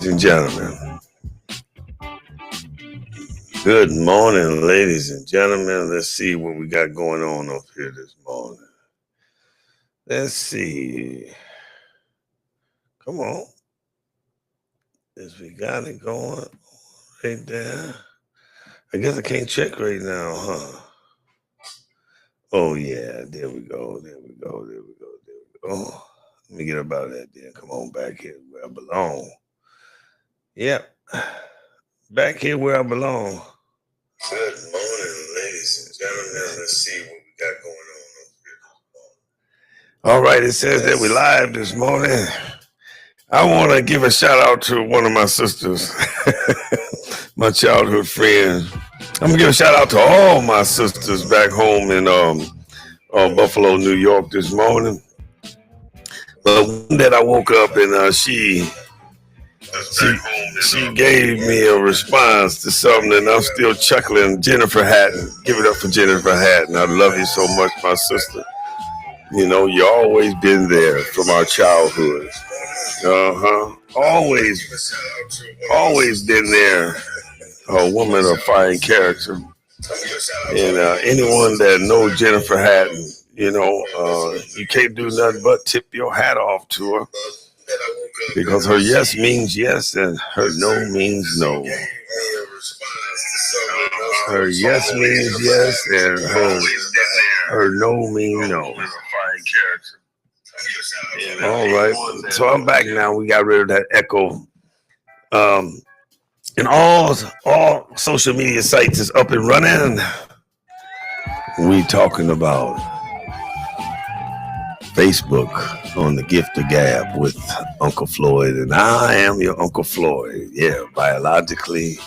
and gentlemen, good morning, ladies and gentlemen. Let's see what we got going on up here this morning. Let's see. Come on. As we got it going right there. I guess I can't check right now, huh? Oh, yeah. There we go. There we go. There we go. There we go. Let me get about that then. Come on back here where I belong. Yep. Back here where I belong. Good morning, ladies and gentlemen. Let's see what we got going on up here. All right, it says that we're live this morning. I want to give a shout out to one of my sisters, my childhood friend. I'm going to give a shout out to all my sisters back home in Buffalo, New York this morning. But one that I woke up and she gave me a response to something, and I'm still chuckling. Jennifer Hatton. Give it up for Jennifer Hatton. I love you so much, my sister. You know, you always been there from our childhood. Always been there. A woman of fine character. And anyone that knows Jennifer Hatton, you know, you can't do nothing but tip your hat off to her. Because her yes means yes and her no means no. Her yes means yes and her no means no. All right. So I'm back now. We got rid of that echo. And all social media sites is up and running. We talking about Facebook on the Gift of Gab with Uncle Floyd, and I am your Uncle Floyd. Yeah, biologically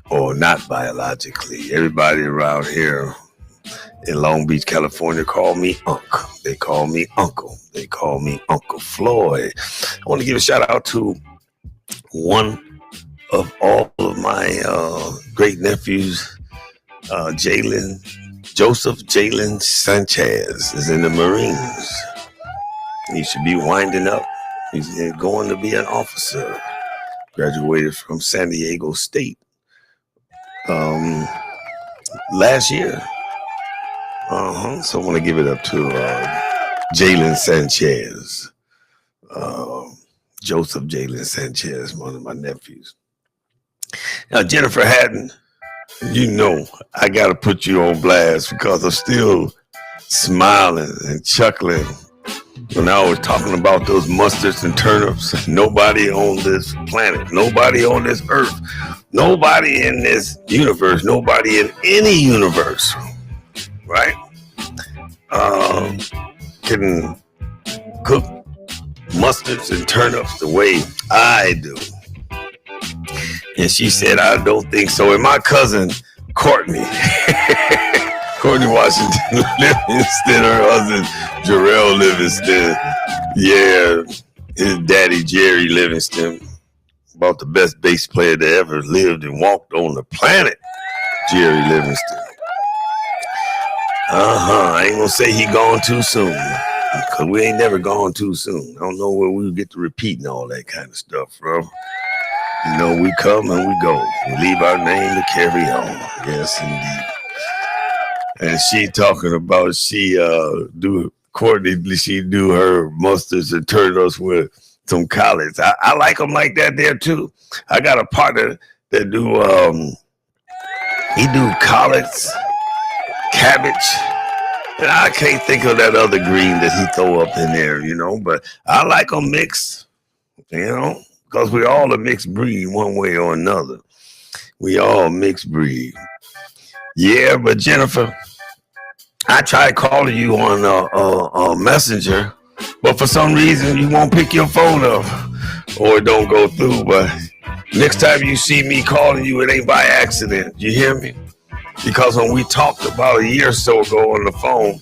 or not biologically. Everybody around here in Long Beach, California call me Unc. They call me Uncle. They call me Uncle Floyd. I want to give a shout out to one of all of my great nephews, Joseph Jalen Sanchez is in the Marines. He should be winding up. He's going to be an officer. Graduated from San Diego State last year. So I want to give it up to Jalen Sanchez. Joseph Jalen Sanchez, one of my nephews. Now, Jennifer Hatton, you know, I got to put you on blast because I'm still smiling and chuckling when I was talking about those mustards and turnips. Nobody on this planet, nobody on this earth, nobody in this universe, nobody in any universe, right, can cook mustards and turnips the way I do. And she said, I don't think so. And my cousin, Courtney Washington Livingston, her husband, Jarrell Livingston. Yeah, his daddy, Jerry Livingston, about the best bass player that ever lived and walked on the planet, Jerry Livingston. I ain't gonna say he gone too soon, because we ain't never gone too soon. I don't know where we'll get to repeating all that kind of stuff from. You know, we come and we go. We leave our name to carry on. Yes, indeed. And she talking about Courtney, she do her mustards and turnips with some collards. I like them like that there too. I got a partner that he do collards, cabbage, and I can't think of that other green that he throw up in there, you know, but I like them mixed, you know. Because we all a mixed breed one way or another. We all mixed breed. Yeah, but Jennifer, I tried calling you on Messenger, but for some reason you won't pick your phone up or it don't go through. But next time you see me calling you, it ain't by accident. You hear me? Because when we talked about a year or so ago on the phone,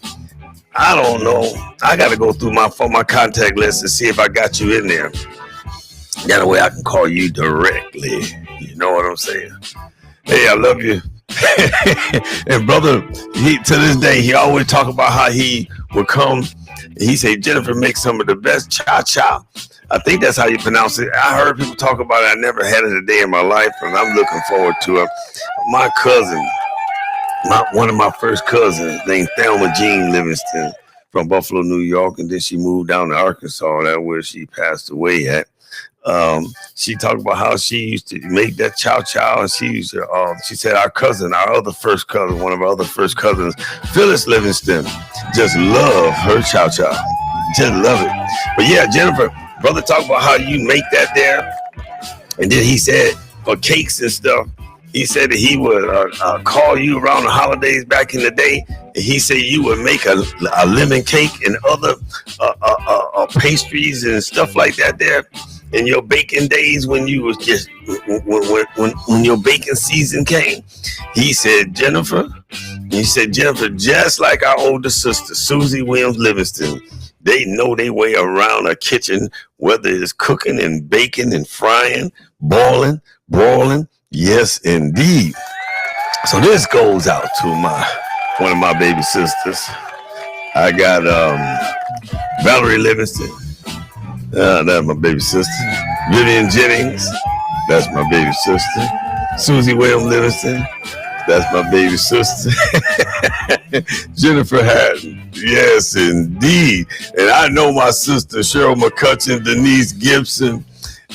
I don't know. I got to go through my phone, my contact list, to see if I got you in there. That way I can call you directly. You know what I'm saying? Hey, I love you. And brother, he to this day he always talk about how he would come. He said Jennifer makes some of the best cha cha. I think that's how you pronounce it. I heard people talk about it. I never had it a day in my life, and I'm looking forward to it. My cousin, one of my first cousins, named Thelma Jean Livingston, from Buffalo, New York, and then she moved down to Arkansas. That's where she passed away at. She talked about how she used to make that chow chow, and she used to, she said our other first cousin, one of our other first cousins, Phyllis Livingston, just love her chow chow, just love it. But yeah, Jennifer, brother talked about how you make that there, and then he said for cakes and stuff, he said that he would call you around the holidays back in the day, and he said you would make a lemon cake and other pastries and stuff like that there. In your baking days, when you was just when your baking season came, he said Jennifer, just like our older sister Susie Williams Livingston, they know their way around a kitchen, whether it's cooking and baking and frying, boiling, broiling. Yes, indeed. So this goes out to one of my baby sisters. I got Valerie Livingston. That's my baby sister. Vivian Jennings, that's my baby sister. Susie Williams Livingston, that's my baby sister. Jennifer Hatton, yes indeed. And I know my sister Cheryl McCutcheon, Denise Gibson,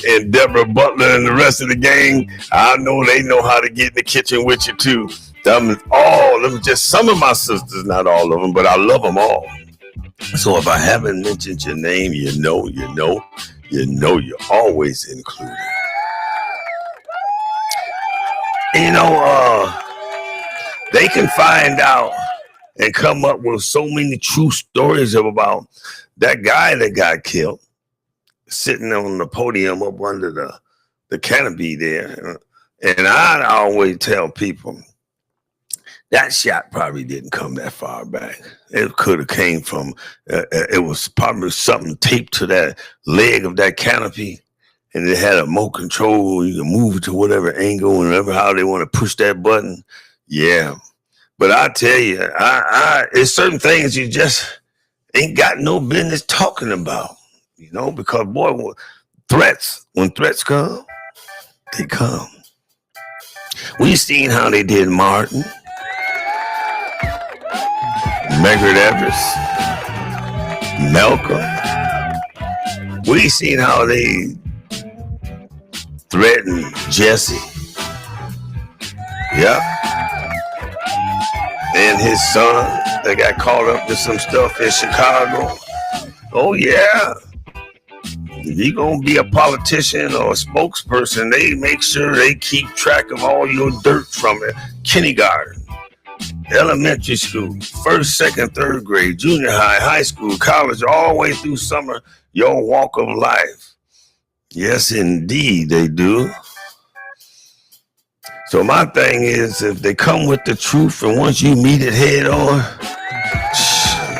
and Deborah Butler and the rest of the gang. I know they know how to get in the kitchen with you too. Them just some of my sisters, not all of them, but I love them all. So if I haven't mentioned your name, you're always included. And they can find out and come up with so many true stories about that guy that got killed, sitting on the podium up under the canopy there. And I always tell people, that shot probably didn't come that far back. It could have came from, it was probably something taped to that leg of that canopy, and it had a remote control. You can move it to whatever angle, whenever how they want to push that button. Yeah. But I tell you, it's certain things you just ain't got no business talking about, because boy, when threats come, they come. We seen how they did Martin, Medgar Evers, Malcolm. We seen how they threatened Jesse. Yep. And his son, they got caught up in some stuff in Chicago. Oh yeah. If you gonna be a politician or a spokesperson, they make sure they keep track of all your dirt from it. Kindergarten, elementary school, first, second, third grade, junior high, high school, college, all the way through summer, your walk of life. Yes, indeed, they do. So my thing is, if they come with the truth and once you meet it head on,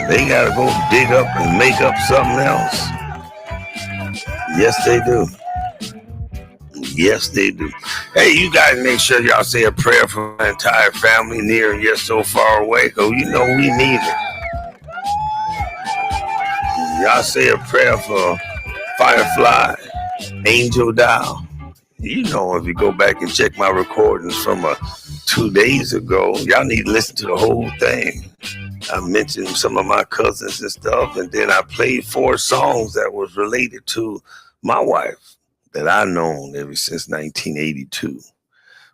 they gotta go dig up and make up something else. Yes, they do. Yes, they do. Hey, you guys make sure y'all say a prayer for my entire family, near and yet so far away, because we need it. Y'all say a prayer for Firefly, Angel Dow. If you go back and check my recordings from 2 days ago, y'all need to listen to the whole thing. I mentioned some of my cousins and stuff, and then I played 4 songs that was related to my wife that I've known ever since 1982,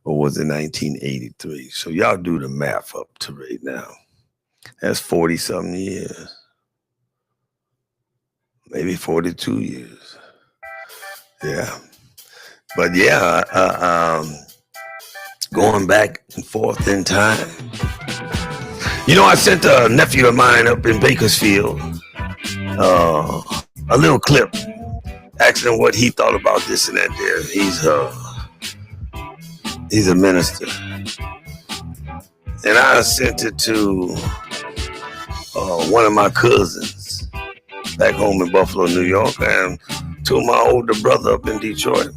or was it 1983? So y'all do the math up to right now. That's 40-something years. Maybe 42 years. Yeah. But yeah, going back and forth in time. I sent a nephew of mine up in Bakersfield a little clip asking him what he thought about this and that there. He's a minister. And I sent it to one of my cousins back home in Buffalo, New York, and to my older brother up in Detroit.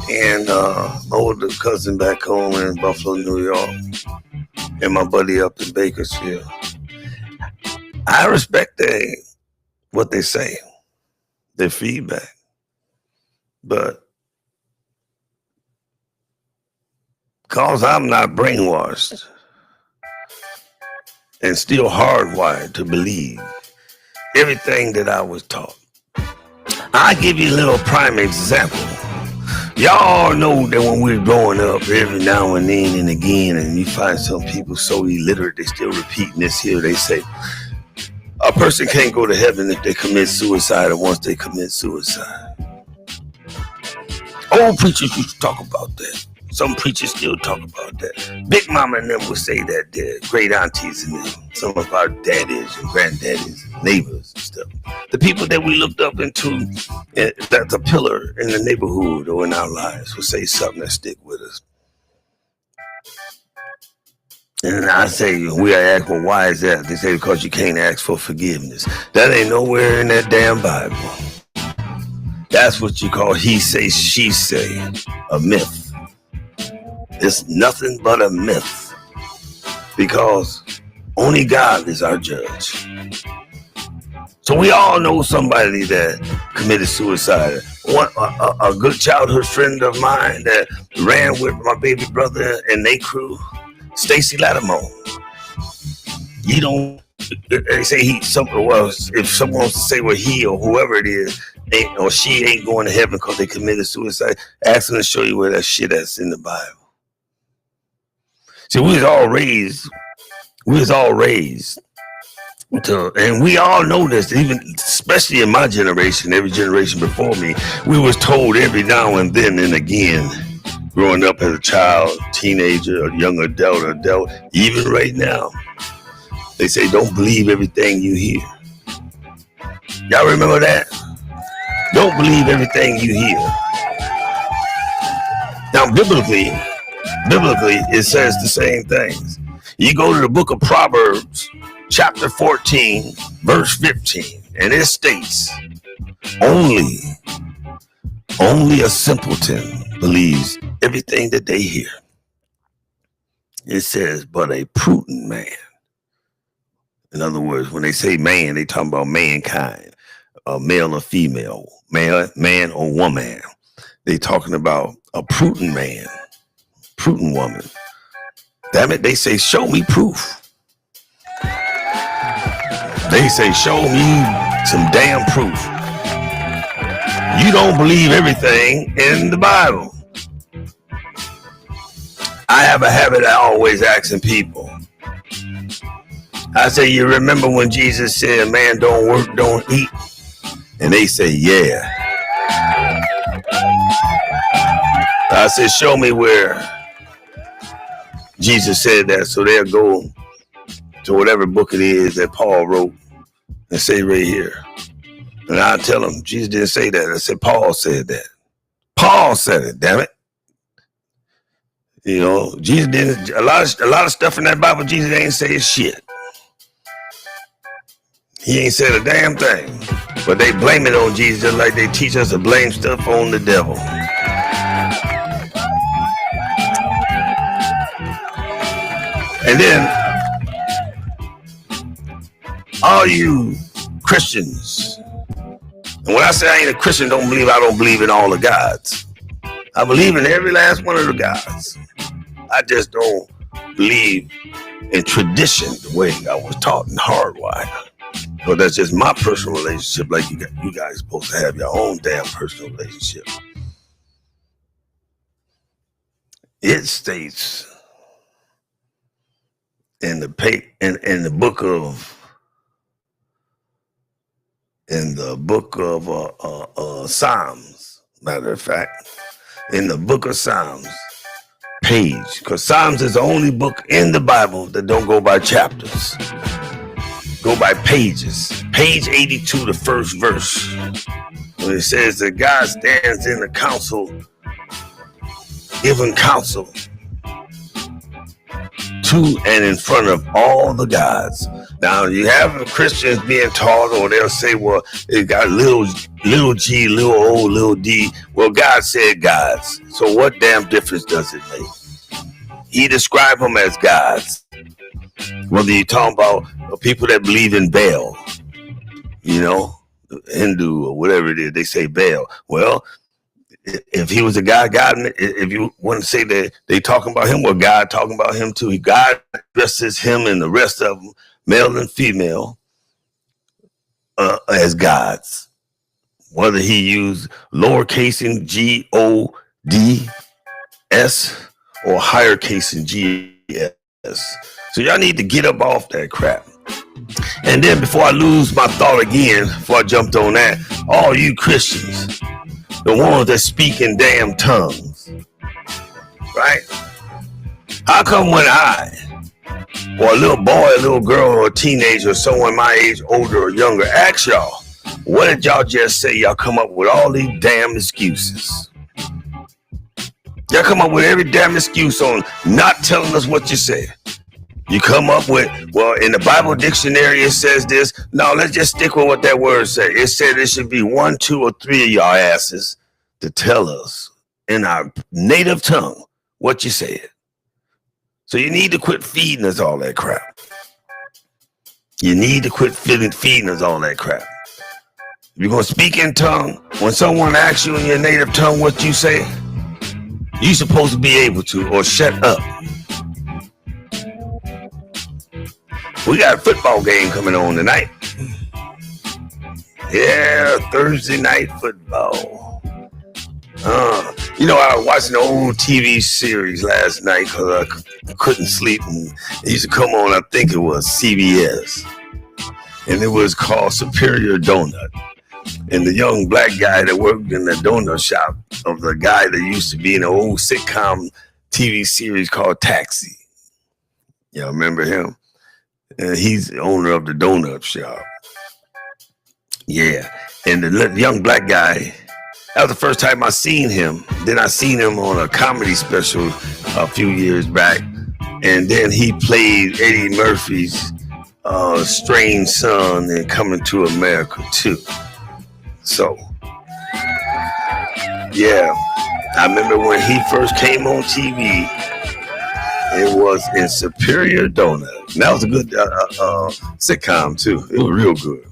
and my older cousin back home in Buffalo, New York, and my buddy up in Bakersfield. I respect what they say, their feedback, but because I'm not brainwashed and still hardwired to believe everything that I was taught. I'll give you a little prime example. Y'all know that when we're growing up, every now and then and again, and you find some people so illiterate, they still repeating this here. They say, a person can't go to heaven if they commit suicide or once they commit suicide. Old preachers used to talk about that. Some preachers still talk about that. Big Mama and them would say that, their great aunties and them, some of our daddies and granddaddies, neighbors and stuff. The people that we looked up into, that's a pillar in the neighborhood or in our lives, would say something that stick with us. And I say, we ask, well, why is that? They say, because you can't ask for forgiveness. That ain't nowhere in that damn Bible. That's what you call he say, she say, a myth. It's nothing but a myth, because only God is our judge. So we all know somebody that committed suicide. A good childhood friend of mine that ran with my baby brother and they crew, Stacy Lattimore. You don't. They say he something was. If someone wants to say well he or whoever it is, or she ain't going to heaven because they committed suicide, ask them to show you where that shit is in the Bible. See, we was all raised to, and we all know this, even especially in my generation, every generation before me, we was told every now and then and again, growing up as a child, teenager, or young adult, even right now, they say don't believe everything you hear. Y'all remember that? Don't believe everything you hear. Now, biblically, it says the same things. You go to the book of Proverbs, chapter 14, verse 15, and it states, only a simpleton believes everything that they hear. It says, but a prudent man. In other words, when they say man, they talking about mankind, male or female, man or woman. They talking about a prudent man, prudent woman. Damn it, they say, show me proof. They say, show me some damn proof. You don't believe everything in the Bible. I have a habit of always asking people. I say, you remember when Jesus said, man, don't work, don't eat? And they say, yeah. I said, show me where Jesus said that. So they'll go to whatever book it is that Paul wrote and say right here. And I'll tell them, Jesus didn't say that. I said, Paul said that. Paul said it, damn it. You know, Jesus didn't, a lot of stuff in that Bible, Jesus ain't say shit. He ain't said a damn thing. But they blame it on Jesus just like they teach us to blame stuff on the devil. And then, all you Christians, and when I say I ain't a Christian, I don't believe in all the gods. I believe in every last one of the gods. I just don't believe in tradition the way I was taught and hardwired. So that's just my personal relationship, like you guys are supposed to have your own damn personal relationship. It states in the book of Psalms, matter of fact, in the book of Psalms, page, because Psalms is the only book in the Bible that don't go by chapters, go by pages. Page 82, the first verse, when it says that God stands in the council, giving counsel to and in front of all the gods. Now you have Christians being taught, or they'll say, well, it got little g, little o, little d. Well, God said gods. So what damn difference does it make? He described them as gods. Whether you're talking about people that believe in Baal, Hindu or whatever it is, they say Baal. Well, if he was a God, if you want to say that they talking about him, well, God talking about him too. God addresses him and the rest of them, male and female, as gods. Whether he used lowercase in GODS or higher case in GS. So y'all need to get up off that crap. And then before I lose my thought again, before I jumped on that, all you Christians, the ones that speak in damn tongues, right? How come when I, or a little boy, a little girl, or a teenager, or someone my age, older or younger, ask y'all, what did y'all just say? Y'all come up with all these damn excuses. Y'all come up with every damn excuse on not telling us what you said. You come up with, well, in the Bible dictionary, it says this. No, let's just stick with what that word said. It said it should be 1, 2, or 3 of y'all asses to tell us in our native tongue what you said. So you need to quit feeding us all that crap. You need to quit feeding us all that crap. If you're going to speak in tongue, when someone asks you in your native tongue what you say, you're supposed to be able to, or shut up. We got a football game coming on tonight. Yeah, Thursday night football. I was watching an old TV series last night because I couldn't sleep. And it used to come on, I think it was CBS. And it was called Superior Donut. And the young black guy that worked in the donut shop of the guy that used to be in an old sitcom TV series called Taxi. Y'all remember him? And he's the owner of the donut shop. Yeah. And the young black guy, that was the first time I seen him. Then I seen him on a comedy special a few years back. And then he played Eddie Murphy's strange son in Coming to America too. So, yeah. I remember when he first came on TV, it was in Superior Donut. And that was a good sitcom too. It was real good.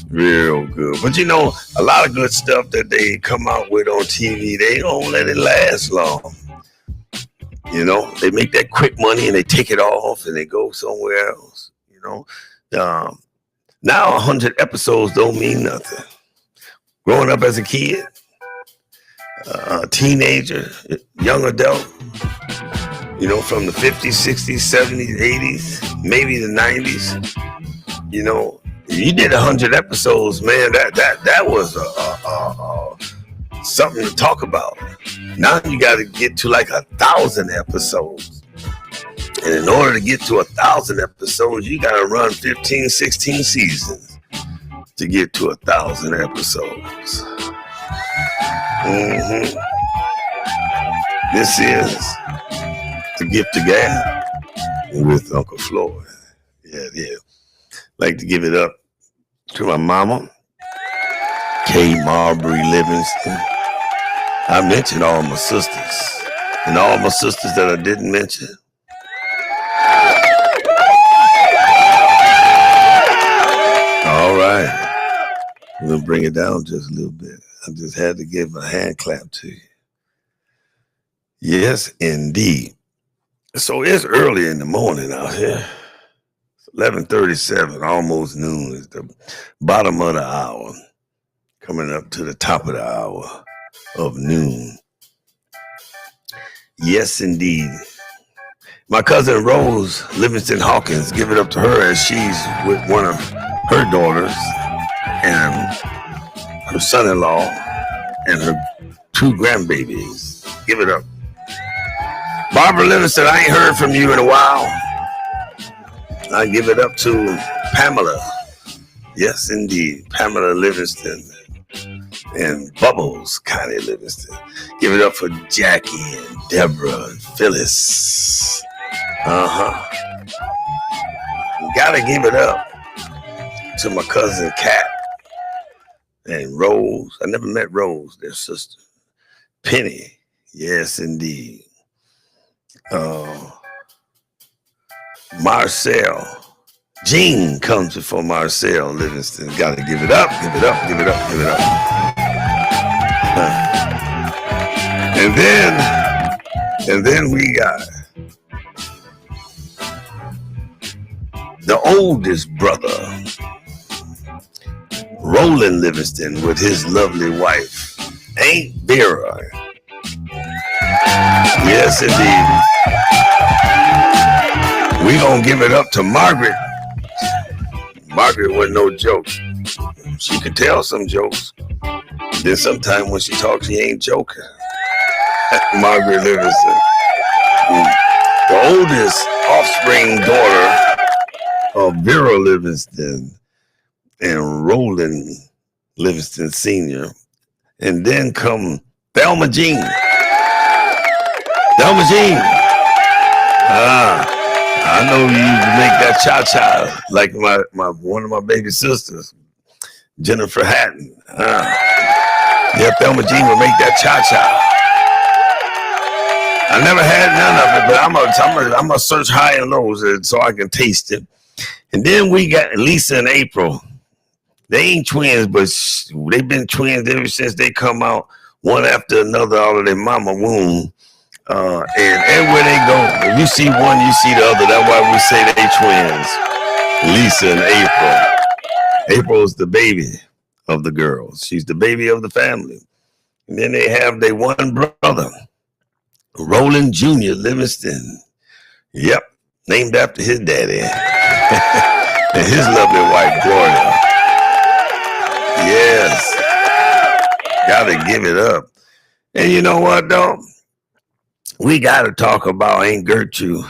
Real good. But a lot of good stuff that they come out with on TV, they don't let it last long. They make that quick money and they take it off and they go somewhere else. Now 100 episodes don't mean nothing. Growing up as a kid, a teenager, young adult, from the 50s, 60s, 70s, 80s, maybe the 90s, you did 100 episodes, man. That was something to talk about. Now you got to get to like 1,000 episodes. And in order to get to 1,000 episodes, you got to run 15, 16 seasons to get to 1,000 episodes. This is The Gift of Gab with Uncle Floyd. Yeah. Like to give it up to my mama, Kay Marbury Livingston. I mentioned all my sisters, and all my sisters that I didn't mention. All right. I'm going to bring it down just a little bit. I just had to give a hand clap to you. Yes, indeed. So it's early in the morning out here. 11:37, almost noon is the bottom of the hour. Coming up to the top of the hour of noon. Yes, indeed. My cousin Rose Livingston Hawkins, give it up to her as she's with one of her daughters and her son-in-law and her 2 grandbabies. Give it up. Barbara Livingston, I ain't heard from you in a while. I give it up to Pamela. Yes, indeed. Pamela Livingston and Bubbles Connie Livingston. Give it up for Jackie and Deborah and Phyllis. Gotta give it up to my cousin Kat and Rose. I never met Rose, their sister. Penny. Yes, indeed. Marcel. Gene comes before Marcel Livingston. Gotta give it up, give it up, give it up, give it up. And then we got the oldest brother, Roland Livingston, with his lovely wife, Aunt Vera. Yes, indeed. We gonna give it up to Margaret. Margaret wasn't no joke. She could tell some jokes. Then sometimes when she talks, she ain't joking. Margaret Livingston. The oldest offspring daughter of Vera Livingston and Roland Livingston Sr. And then come Thelma Jean. Thelma Jean. I know you make that cha-cha like my one of my baby sisters, Jennifer Hatton. Yeah, Thelma Jean will make that cha-cha. I never had none of it, but I'm gonna search high and low so I can taste it. And then we got Lisa and April. They ain't twins, but they've been twins ever since they come out, one after another out of their mama womb. And everywhere they go, if you see one, you see the other. That's why we say they twins. Lisa and April. April's the baby of the girls. She's the baby of the family. And then they have their one brother, Roland Jr. Livingston. Yep, named after his daddy. And his lovely wife, Gloria. Yes. Gotta give it up. And you know what, though? We gotta talk about Aunt Gertrude.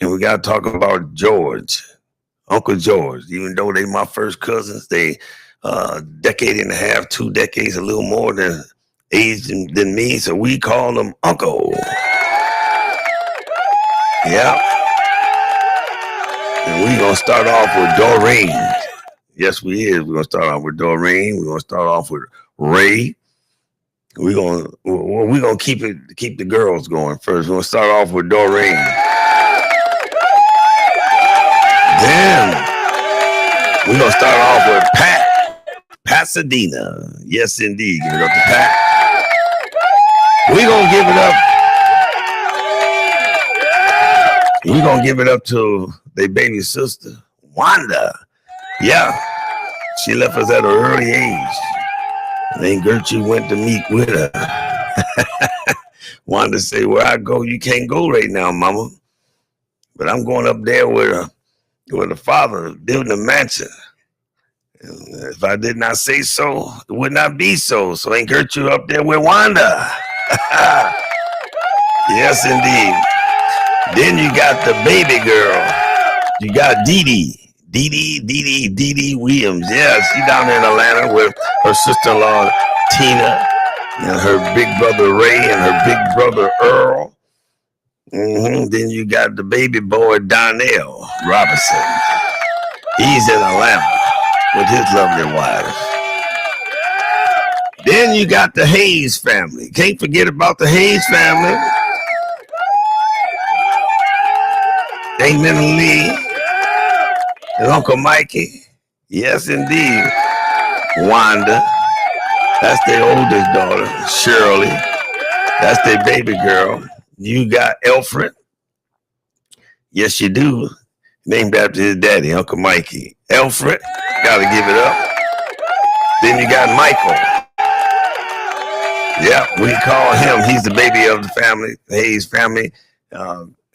And we gotta talk about George. Uncle George. Even though they my first cousins, they decade and a half, 2 decades, a little more than age than me. So we call them Uncle. Yeah. And we're going to start off with Doreen. Yes, we is. We're going to start off with Doreen. We're going to start off with Ray. We're going to keep the girls going first. We're going to start off with Doreen. Then we're going to start off with Pasadena. Yes, indeed. Give it up to Pat. We're going to give it up. We're going to give it up to their baby sister, Wanda. Yeah, she left us at an early age. And then Gertrude went to meet with her. Wanda say, where I go, you can't go right now, mama. But I'm going up there with the father building a mansion. And if I did not say so, it would not be so. So ain't Gertrude up there with Wanda? Yes, indeed. Then you got the baby girl. You got Dee Dee Williams. Yeah, she down there in Atlanta with her sister-in-law, Tina, and her big brother, Ray, and her big brother, Earl. Then you got the baby boy, Donnell Robinson. He's in Atlanta with his lovely wife. Then you got the Hayes family. Can't forget about the Hayes family. Damon Lee and Uncle Mikey. Yes, indeed. Wanda. That's their oldest daughter. Shirley. That's their baby girl. You got Alfred. Yes, you do. Named after his daddy, Uncle Mikey. Alfred. Gotta give it up. Then you got Michael. Yeah, we call him. He's the baby of the family, the Hayes family.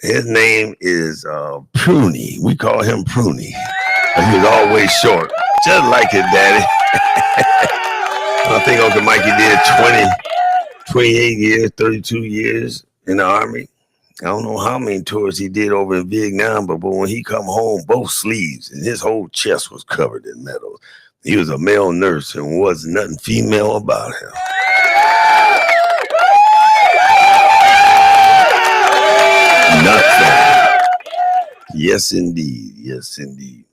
His name is Pruny. We call him Pruny. He was always short, just like his daddy. I think Uncle Mikey did 28 years, 32 years in the Army. I don't know how many tours he did over in Vietnam, but when he come home, both sleeves and his whole chest was covered in medals. He was a male nurse and wasn't nothing female about him. Nothing. Yes, indeed. Yes, indeed.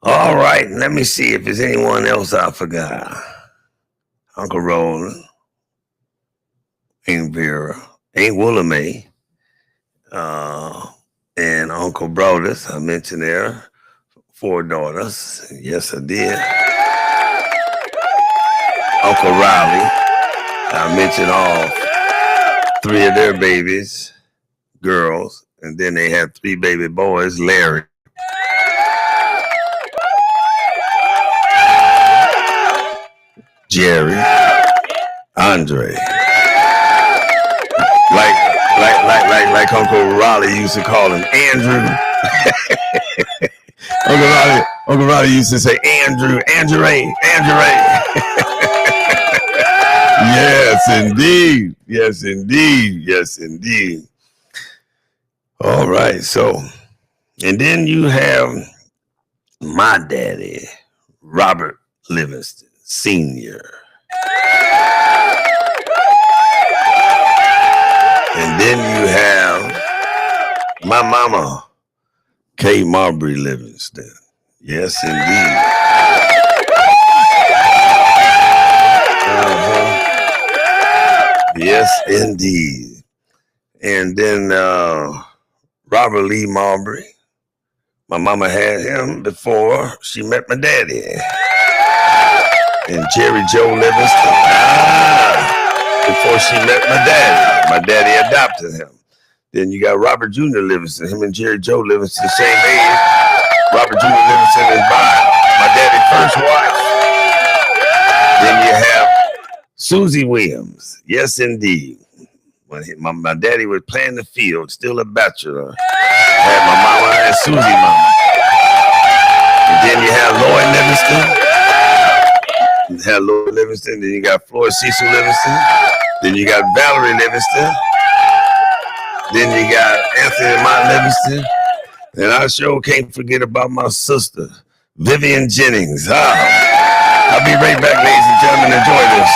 All right. Let me see if there's anyone else I forgot. Uncle Roland, Aunt Vera, Aunt Willamay, and Uncle Brodus. I mentioned there 4 daughters. Yes, I did. Uncle Riley. I mentioned all 3 of their babies, girls, and then they had 3 baby boys, Larry, Jerry, Andre. Like Uncle Riley used to call him Andrew. Uncle Riley used to say Andrew Ray. Yes, indeed. Yes, indeed. Yes, indeed. All right. So, and then you have my daddy, Robert Livingston Sr. And then you have my mama, Kay Marbury Livingston. Yes, indeed. Yes, indeed. And then Robert Lee Marbury. My mama had him before she met my daddy. And Jerry Joe Livingston. Before she met my daddy. My daddy adopted him. Then you got Robert Jr. Livingston. Him and Jerry Joe Livingston, same age. Robert Jr. Livingston is my daddy's first wife. Then you have Susie Williams. Yes, indeed. When my daddy was playing the field, still a bachelor. Had my mama and Susie mama. And then you have Lloyd Livingston. You have Lloyd Livingston. Then you got Floyd Cecil Livingston. Then you got Valerie Livingston. Then you got Anthony Mott Livingston. And I sure can't forget about my sister, Vivian Jennings. I'll be right back, ladies and gentlemen. Enjoy this.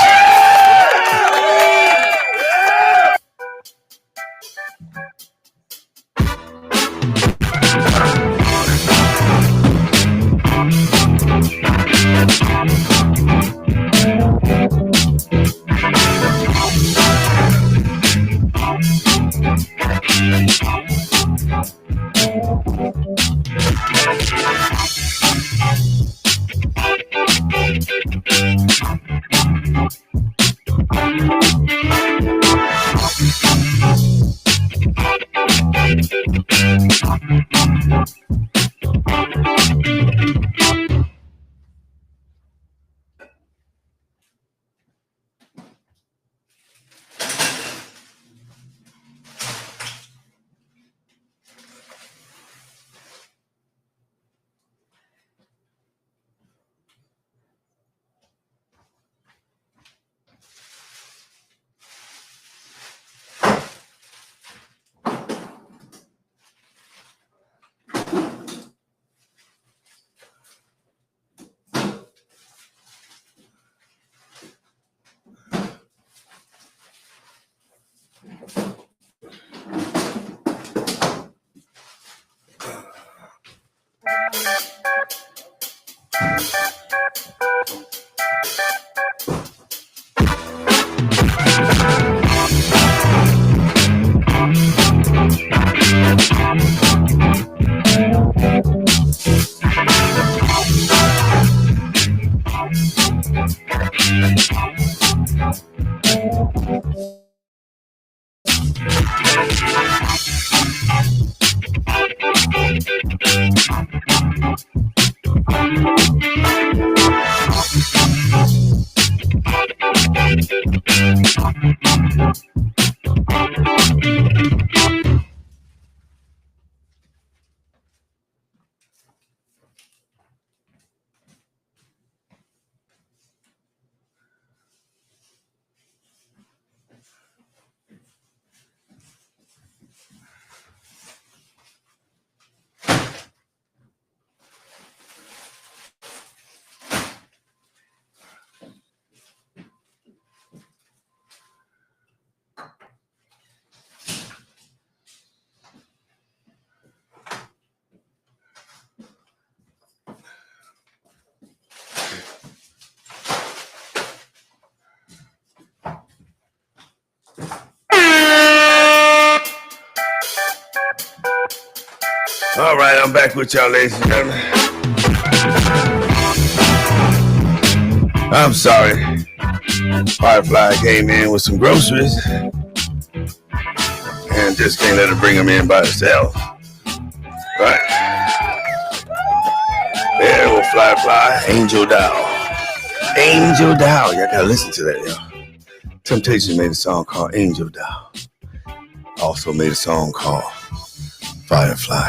All right, I'm back with y'all, ladies and gentlemen. I'm sorry. Firefly came in with some groceries and just can't let her bring them in by herself. Right. There will fly. Angel Dow. Angel Dow. Y'all gotta listen to that, y'all. Temptation made a song called Angel Dow. Also made a song called Firefly.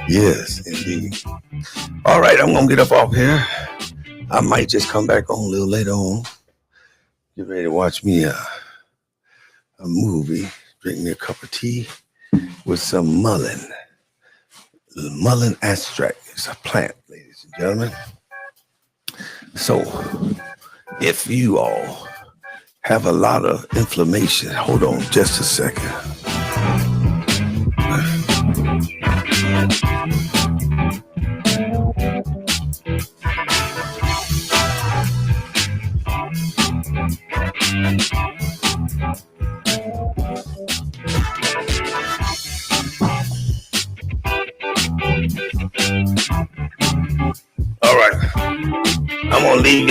Yes, indeed. All right, I'm gonna get up off here. I might just come back on a little later on. Get ready to watch me a movie. Drink me a cup of tea with some mullein. Mullein extract is a plant, ladies and gentlemen. So, if you all have a lot of inflammation, hold on just a second. All right, I'm gonna leave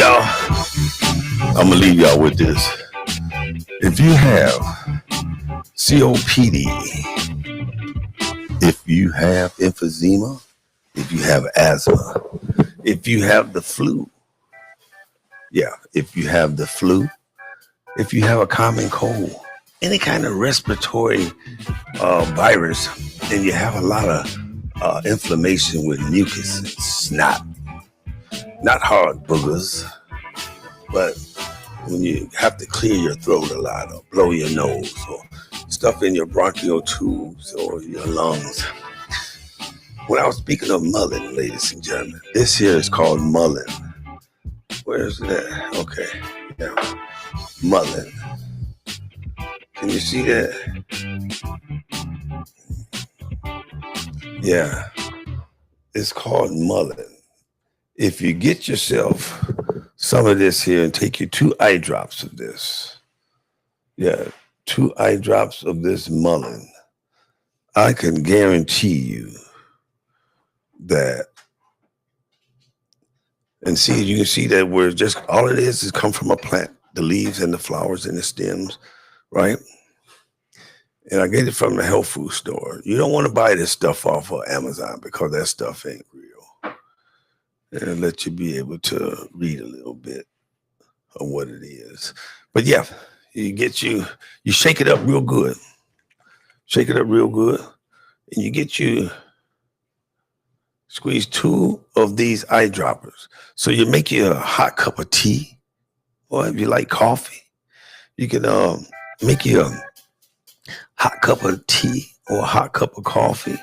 y'all with this. If you have COPD, if you have emphysema, if you have asthma, if you have the flu, if you have the flu, if you have a common cold, any kind of respiratory virus, and you have a lot of inflammation with mucus and snot, not hard boogers, but when you have to clear your throat a lot or blow your nose or stuff in your bronchial tubes or your lungs. When I was speaking of mullein, ladies and gentlemen, this here is called mullein. Where's that? Okay, yeah, mullein. Can you see that? Yeah, it's called mullein. If you get yourself some of this here and take you 2 eye drops of this, 2 eye drops of this mullein, I can guarantee you that. And see, you can see that where just all it is come from a plant, the leaves and the flowers and the stems, right? And I get it from the health food store. You don't want to buy this stuff off of Amazon because that stuff ain't real. And let you be able to read a little bit of what it is. But yeah, you shake it up real good. Shake it up real good. And you squeeze 2 of these eye droppers. So you make you a hot cup of tea, or if you like coffee, you can make you a hot cup of tea or a hot cup of coffee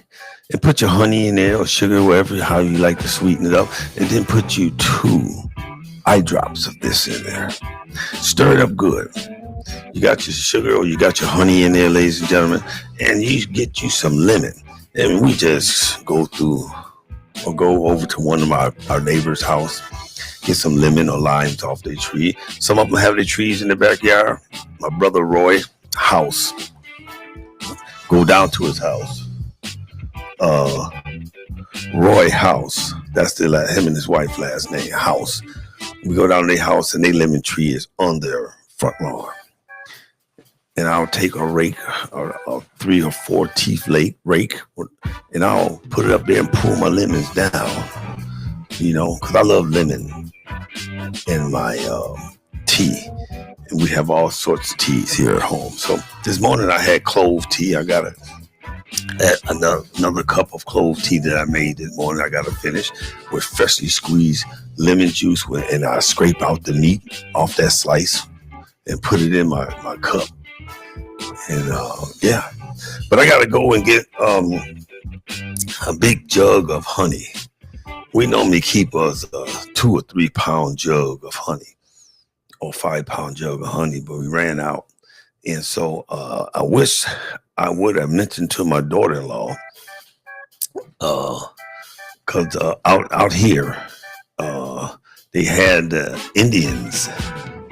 and put your honey in there or sugar, whatever, how you like to sweeten it up, and then put you 2 eye drops of this in there. Stir it up good. You got your sugar or you got your honey in there, ladies and gentlemen, and you get you some lemon. And we just go over to one of our neighbor's house, get some lemon or limes off their tree. Some of them have their trees in the backyard. My brother Roy house. Go down to his house. Roy House. That's him and his wife last name, House. We go down to their house and their lemon tree is on their front lawn. And I'll take a rake or a 3 or 4 teeth rake, and I'll put it up there and pull my lemons down, because I love lemon in my tea. And we have all sorts of teas here at home. So this morning I had clove tea. I got another cup of clove tea that I made this morning. I got to finish with freshly squeezed lemon juice, and I scrape out the meat off that slice and put it in my cup. And but I got to go and get a big jug of honey. We normally keep us a 2 or 3 pound jug of honey or 5 pound jug of honey, but we ran out. And so I wish I would have mentioned to my daughter-in-law, because out here, they had Indians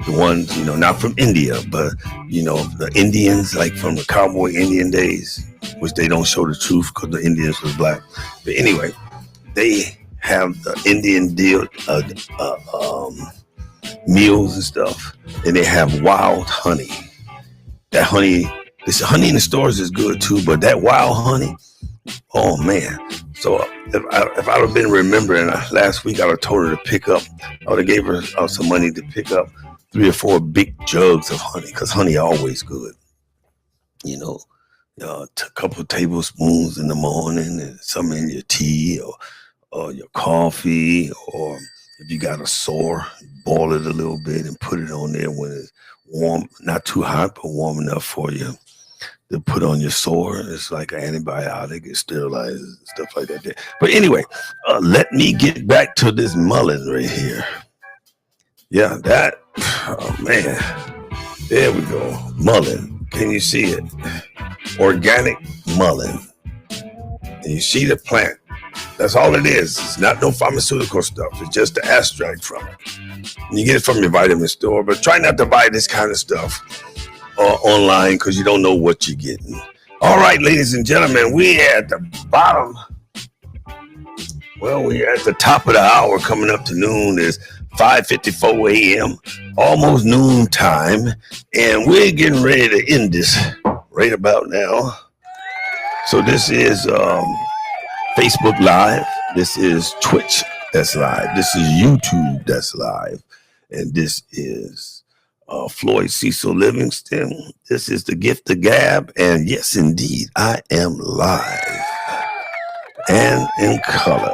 The ones, not from India, but, the Indians, like from the cowboy Indian days, which they don't show the truth because the Indians was black. But anyway, they have the Indian deal, meals and stuff, and they have wild honey. That honey, this honey in the stores is good too, but that wild honey, oh man. So if I'd have been remembering last week, I would have told her to pick up, I would have gave her some money to pick up 3 or 4 big jugs of honey, because honey always good. A couple of tablespoons in the morning and some in your tea or your coffee, or if you got a sore, boil it a little bit and put it on there when it's warm, not too hot, but warm enough for you to put on your sore. It's like an antibiotic. It sterilizes stuff like that. But anyway, let me get back to this mullein right here. Yeah, that, oh man, there we go. Mullein, can you see it? Organic mullein. And you see the plant. That's all it is. It's not no pharmaceutical stuff. It's just the extract from it. And you get it from your vitamin store, but try not to buy this kind of stuff online, because you don't know what you're getting. All right, ladies and gentlemen, we're at the bottom. Well, we're at the top of the hour, coming up to noon. It's 5:54 a.m., almost noon time, and we're getting ready to end this right about now. So this is Facebook Live. This is Twitch that's live. This is YouTube that's live. And this is Floyd Cecil Livingston. This is the Gift of Gab. And yes, indeed, I am live and in color.